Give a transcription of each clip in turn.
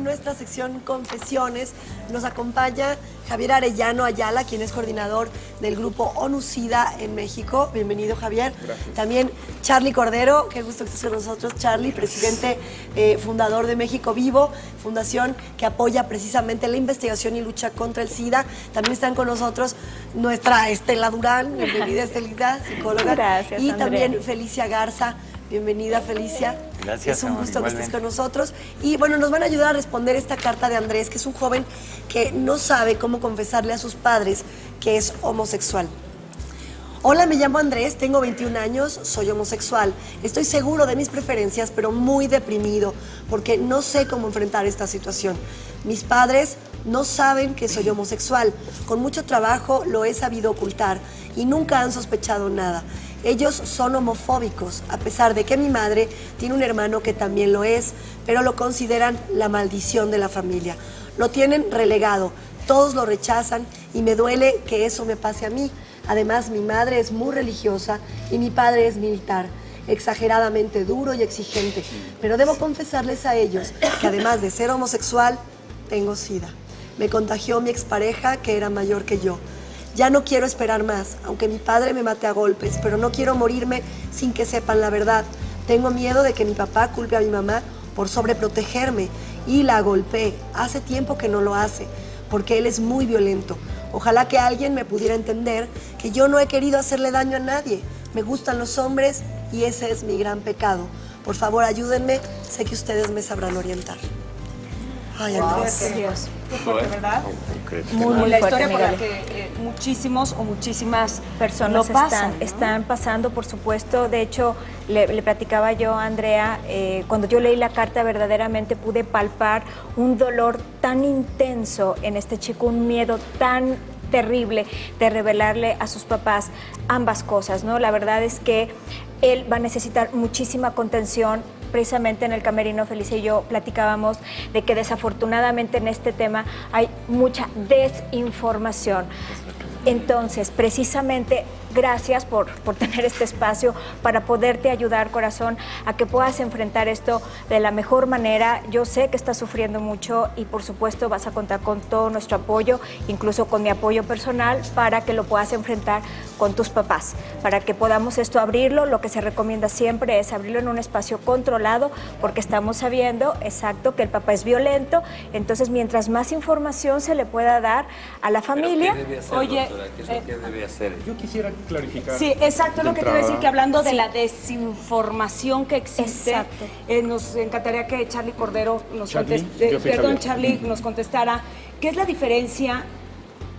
nuestra sección Confesiones. Nos acompaña Javier Arellano Ayala, quien es coordinador del grupo ONU SIDA en México. Bienvenido, Javier. Gracias. También Charly Cordero, qué gusto que estés con nosotros, Charly, presidente fundador de México Vivo, fundación que apoya precisamente la investigación y lucha contra el SIDA. También están con nosotros nuestra Estela Durán, bienvenida Estelita, psicóloga. Gracias, y Andrea. también Felicia Garza. Bienvenida, Felicia. Gracias, es un amor, gusto que estés igualmente. con nosotros. Y bueno, nos van a ayudar a responder esta carta de Andrés, que es un joven que no sabe cómo confesarle a sus padres que es homosexual. Hola, me llamo Andrés, tengo 21 años, soy homosexual. Estoy seguro de mis preferencias, pero muy deprimido, porque no sé cómo enfrentar esta situación. Mis padres no saben que soy homosexual. Con mucho trabajo lo he sabido ocultar y nunca han sospechado nada. Ellos son homofóbicos, a pesar de que mi madre tiene un hermano que también lo es, pero lo consideran la maldición de la familia. Lo tienen relegado, todos lo rechazan y me duele que eso me pase a mí. Además, mi madre es muy religiosa y mi padre es militar, exageradamente duro y exigente. Pero debo confesarles a ellos que además de ser homosexual, tengo SIDA. Me contagió mi expareja, que era mayor que yo. Ya no quiero esperar más, aunque mi padre me mate a golpes, pero no quiero morirme sin que sepan la verdad. Tengo miedo de que mi papá culpe a mi mamá por sobreprotegerme y la golpee. Hace tiempo que no lo hace, porque él es muy violento. Ojalá que alguien me pudiera entender que yo no he querido hacerle daño a nadie. Me gustan los hombres y ese es mi gran pecado. Por favor, ayúdenme. Sé que ustedes me sabrán orientar. Ay, Andrés. Dios. Qué fuerte, ¿verdad? Muy la fuerte, historia por la Miguel. que muchísimos o muchísimas Personas lo pasan, ¿no? están pasando, por supuesto. De hecho, le platicaba yo a Andrea, cuando yo leí la carta, verdaderamente pude palpar un dolor tan intenso en este chico, un miedo tan terrible de revelarle a sus papás ambas cosas, ¿no? La verdad es que él va a necesitar muchísima contención. Precisamente en el camerino, Felicia y yo platicábamos de que desafortunadamente en este tema hay mucha desinformación. Entonces, precisamente, gracias por tener este espacio para poderte ayudar, corazón, a que puedas enfrentar esto de la mejor manera. Yo sé que estás sufriendo mucho y, por supuesto, vas a contar con todo nuestro apoyo, incluso con mi apoyo personal, para que lo puedas enfrentar con tus papás, para que podamos esto abrirlo. Lo que se recomienda siempre es abrirlo en un espacio controlado, porque estamos sabiendo, exacto, que el papá es violento. Entonces, mientras más información se le pueda dar a la familia... ¿Qué debe hacer, Oye, doctora? ¿Qué es lo que debe hacer? Yo quisiera clarificar. Sí, exacto, lo que te iba a decir, que hablando de Sí. la desinformación que existe, Exacto. nos encantaría que Charly Cordero nos Charly, conteste, yo soy perdón, Javier. Charly nos contestara, ¿qué es la diferencia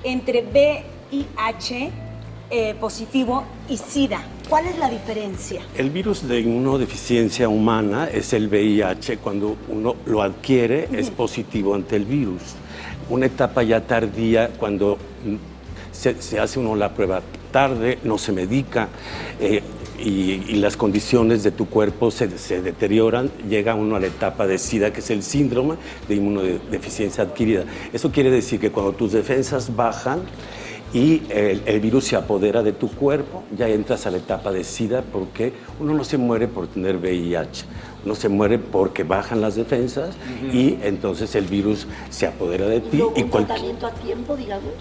entre VIH positivo y SIDA? ¿Cuál es la diferencia? El virus de inmunodeficiencia humana es el VIH. Cuando uno lo adquiere, es positivo ante el virus. Una etapa ya tardía, cuando se hace uno la prueba tarde, no se medica y las condiciones de tu cuerpo se deterioran, llega uno a la etapa de SIDA, que es el síndrome de inmunodeficiencia adquirida. Eso quiere decir que cuando tus defensas bajan y el virus se apodera de tu cuerpo, ya entras a la etapa de SIDA, porque uno no se muere por tener VIH, uno se muere porque bajan las defensas y entonces el virus se apodera de ti. ¿Un tratamiento a tiempo, digamos?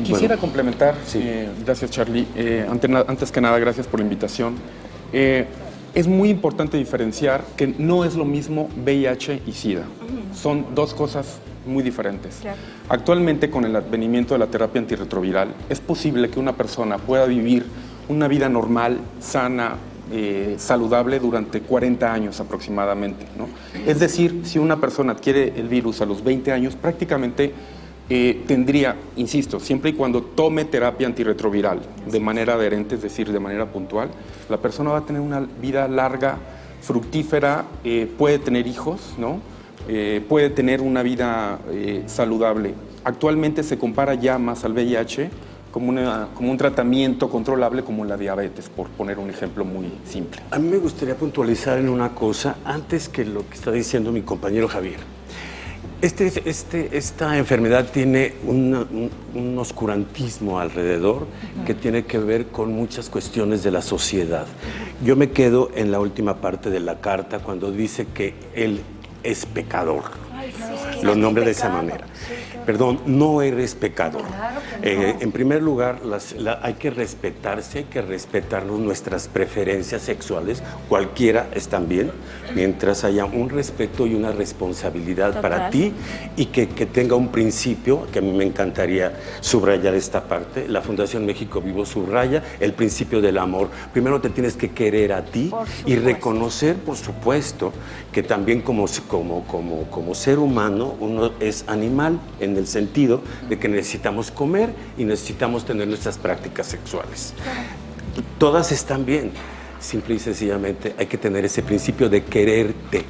Quisiera complementar, Sí. Gracias Charly, antes que nada gracias por la invitación. Es muy importante diferenciar que no es lo mismo VIH y SIDA, son dos cosas muy diferentes. Claro. Actualmente, con el advenimiento de la terapia antirretroviral, es posible que una persona pueda vivir una vida normal, sana, saludable durante 40 años aproximadamente, ¿no? Es decir, si una persona adquiere el virus a los 20 años, prácticamente tendría, insisto, siempre y cuando tome terapia antirretroviral de manera adherente, es decir, de manera puntual, la persona va a tener una vida larga, fructífera, puede tener hijos, ¿no? Puede tener una vida saludable. Actualmente se compara ya más al VIH como un tratamiento controlable como la diabetes, por poner un ejemplo muy simple. A mí me gustaría puntualizar en una cosa, antes que lo que está diciendo mi compañero Javier. Esta enfermedad tiene un oscurantismo alrededor que tiene que ver con muchas cuestiones de la sociedad. Yo me quedo en la última parte de la carta cuando dice que es pecador. Lo nombra de esa manera. Perdón, no eres pecador. En primer lugar, hay que respetarse, hay que respetarnos nuestras preferencias sexuales, cualquiera están bien, mientras haya un respeto y una responsabilidad para ti y que tenga un principio, que a mí me encantaría subrayar esta parte. La Fundación México Vivo subraya el principio del amor. Primero te tienes que querer a ti y reconocer, por supuesto, que también como ser humano uno es animal en el sentido de que necesitamos comer y necesitamos tener nuestras prácticas sexuales. Todas están bien. Simple y sencillamente hay que tener ese principio de quererte.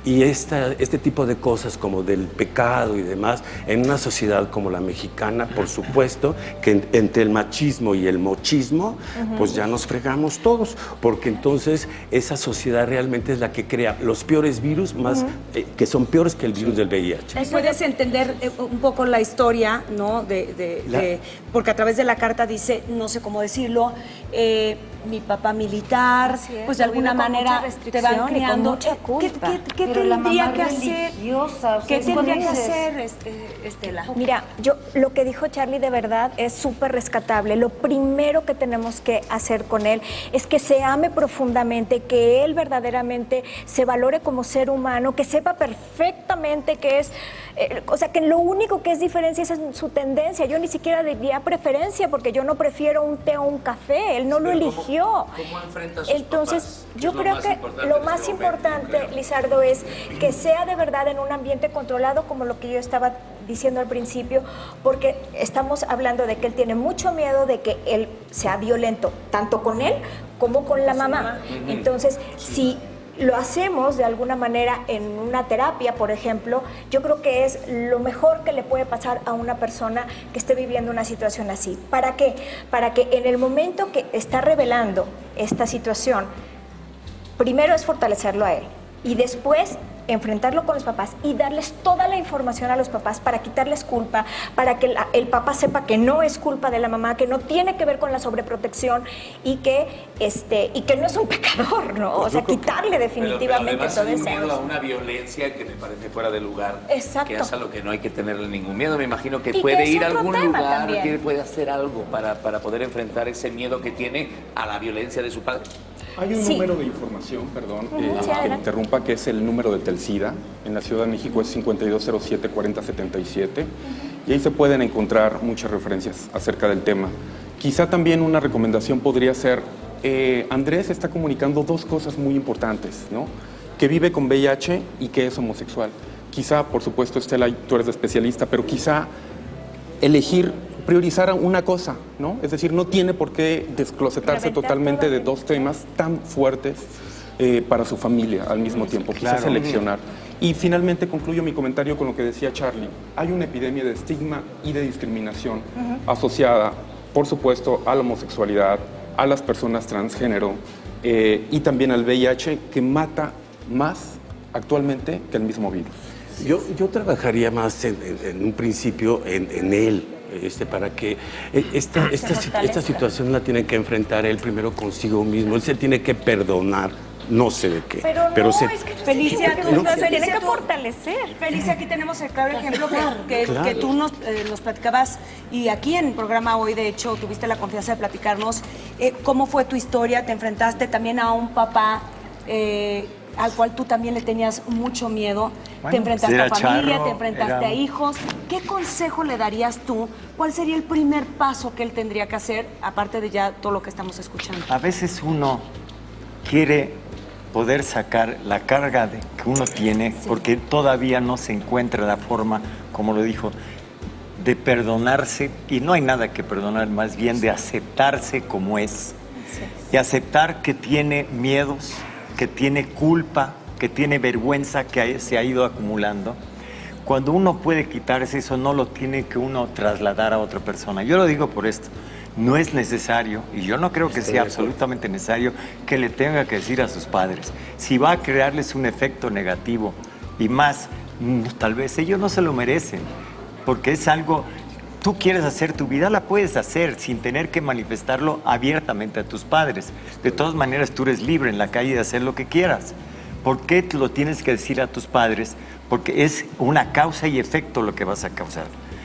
Y este tipo de cosas como del pecado y demás, en una sociedad como la mexicana, por supuesto, que entre el machismo y el mochismo, pues ya nos fregamos todos, porque entonces esa sociedad realmente es la que crea los peores virus, más que son peores que el virus del VIH. ¿Puedes entender un poco la historia, ¿no? Porque a través de la carta dice, no sé cómo decirlo, mi papá militar, pues de alguna manera te van criando. ¿Qué tendría que hacer? ¿Qué tendría que hacer, Estela? Mira, lo que dijo Charly de verdad es súper rescatable. Lo primero que tenemos que hacer con él es que se ame profundamente, que él verdaderamente se valore como ser humano, que sepa perfectamente que es, o sea, que lo único que es diferencia es su tendencia. Yo ni siquiera diría preferencia, porque yo no prefiero un té o un café, él no lo eligió. ¿Cómo enfrenta a sus Entonces, papás? yo creo que lo más importante, Lizardo, es que sea de verdad en un ambiente controlado, como lo que yo estaba diciendo al principio, porque estamos hablando de que él tiene mucho miedo de que él sea violento, tanto con él como con la mamá. Entonces, si lo hacemos de alguna manera en una terapia, por ejemplo, yo creo que es lo mejor que le puede pasar a una persona que esté viviendo una situación así. ¿Para qué? Para que en el momento que está revelando esta situación, primero es fortalecerlo a él y después enfrentarlo con los papás y darles toda la información a los papás para quitarles culpa, para que el papá sepa que no es culpa de la mamá, que no tiene que ver con la sobreprotección y que no es un pecador, ¿no? O sea, quitarle definitivamente todo ese eso. miedo a una violencia que me parece fuera de lugar. Exacto. Que es a lo que no hay que tenerle ningún miedo. Me imagino que Y puede que es ir a otro algún tema lugar, también. que puede hacer algo para poder enfrentar ese miedo que tiene a la violencia de su padre. Hay un Sí. número de información, perdón, Sí, que adelante. interrumpa, que es el número de Telsida. En la Ciudad de México es 5207-4077. Y ahí se pueden encontrar muchas referencias acerca del tema. Quizá también una recomendación podría ser, Andrés está comunicando dos cosas muy importantes, ¿no? Que vive con VIH y que es homosexual. Quizá, por supuesto, Estela, tú eres especialista, pero quizá priorizar una cosa, ¿no? Es decir, no tiene por qué desclosetarse Reventar totalmente todo de el dos temas tan fuertes para su familia al mismo tiempo. Quizá Claro. seleccionar. Y finalmente concluyo mi comentario con lo que decía Charly. Hay una epidemia de estigma y de discriminación asociada, por supuesto, a la homosexualidad, a las personas transgénero y también al VIH, que mata más actualmente que el mismo virus. Yo trabajaría más en un principio en él, para que esta situación la tiene que enfrentar él primero consigo mismo. Él se tiene que perdonar, no sé de qué. Pero no, se- es que Felicia, se tiene que fortalecer. Felicia, aquí tenemos el claro ejemplo que Claro. tú nos platicabas, y aquí en el programa hoy, de hecho, tuviste la confianza de platicarnos cómo fue tu historia. Te enfrentaste también a un papá al cual tú también le tenías mucho miedo. Bueno, te enfrentaste era a familia, charro, te enfrentaste era- a hijos. ¿Qué consejo le darías tú? ¿Cuál sería el primer paso que él tendría que hacer, aparte de ya todo lo que estamos escuchando? A veces uno quiere poder sacar la carga que uno tiene porque todavía no se encuentra la forma, como lo dijo, de perdonarse, y no hay nada que perdonar, más bien de aceptarse como es. Y aceptar que tiene miedos, que tiene culpa, que tiene vergüenza que se ha ido acumulando. Cuando uno puede quitarse eso, no lo tiene que uno trasladar a otra persona. Yo lo digo por esto. No es necesario, y yo no creo que sea absolutamente necesario, que le tenga que decir a sus padres. Si va a crearles un efecto negativo y más, tal vez ellos no se lo merecen, porque es algo, tú quieres hacer tu vida, la puedes hacer sin tener que manifestarlo abiertamente a tus padres. De todas maneras, tú eres libre en la calle de hacer lo que quieras, ¿Por qué te lo tienes que decir a tus padres? Porque es una causa y efecto lo que vas a causar.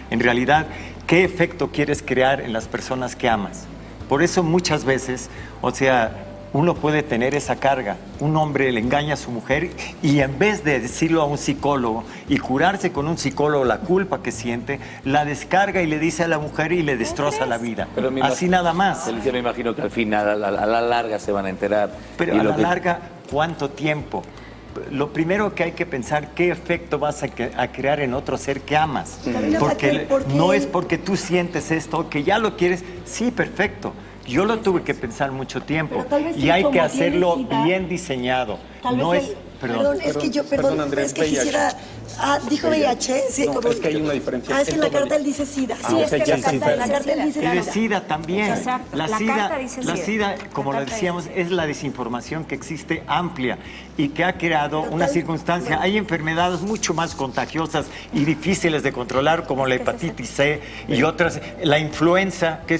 En realidad, ¿qué efecto quieres crear en las personas que amas? Por eso muchas veces, o sea, uno puede tener esa carga. Un hombre le engaña a su mujer y en vez de decirlo a un psicólogo y curarse con un psicólogo la culpa que siente, la descarga y le dice a la mujer y le destroza la vida. Pero me Así nada más. Felicia, me imagino que al final, a la larga se van a enterar. Pero Y a lo la que- larga, ¿cuánto tiempo? Lo primero que hay que pensar, ¿qué efecto vas a crear en otro ser que amas? Carolina, Porque ¿por qué? no es porque tú sientes esto, que ya lo quieres, sí, perfecto. Yo lo tuve que pensar mucho tiempo Pero tal vez y él, hay que como hacerlo tiene SIDA, bien diseñado. Tal No vez es, él- perdón. es que yo, perdón, Andrés, es que VIH. quisiera... dijo VIH, sí, No, como... es que hay una diferencia. Es que en la Él todavía- carta él dice SIDA. Ah, o sea, ya en la sí, carta, en la sí. carta él dice Es de SIDA. SIDA también. Exacto. La La SIDA, carta dice la SIDA. SIDA, como La lo carta decíamos, dice es la desinformación que existe amplia y que ha creado Pero una tal- circunstancia. Hay enfermedades mucho más contagiosas y difíciles de controlar, como la hepatitis C y otras. La influenza, que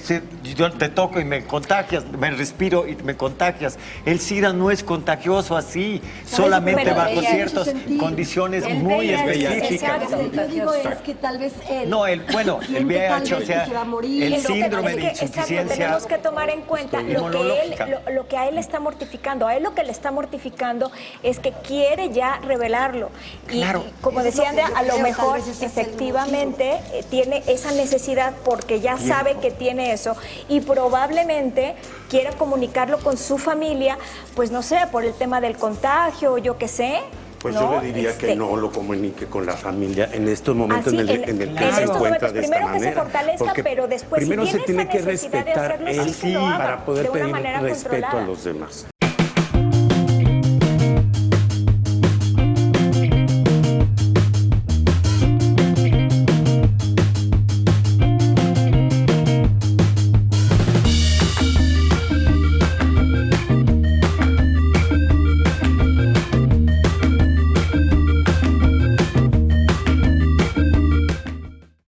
yo te toco y me contagias, me respiro y me contagias. El SIDA no es contagioso así, solamente Pero bajo ella, ciertas condiciones muy específicas. Lo que yo digo es que tal vez él... No, el siente VIH, tal o vez sea, que se va a morir. el Es que- síndrome es de que, exacto, insuficiencia tenemos que tomar en cuenta lo que, inmunológica. lo que a él le está mortificando. A él lo que le está mortificando es que quiere ya revelarlo. Y, Claro. y como Eso es decía lo que Andrea, yo a lo creo, tal mejor vez ese es el efectivamente tiene esa necesidad porque ya sabe que tiene eso y probablemente quiera comunicarlo con su familia, pues no sé, por el tema del contagio o yo qué sé. Pues ¿no? yo le diría que no lo comunique con la familia en estos momentos Así, en el que en se estos encuentra momentos, de esta primero que se manera. fortalezca, Porque pero después, si primero se tiene tiene esa que necesidad de respetar hacerlo, él sí que lo haga, para poder de una pedir manera respeto controlada. a los demás.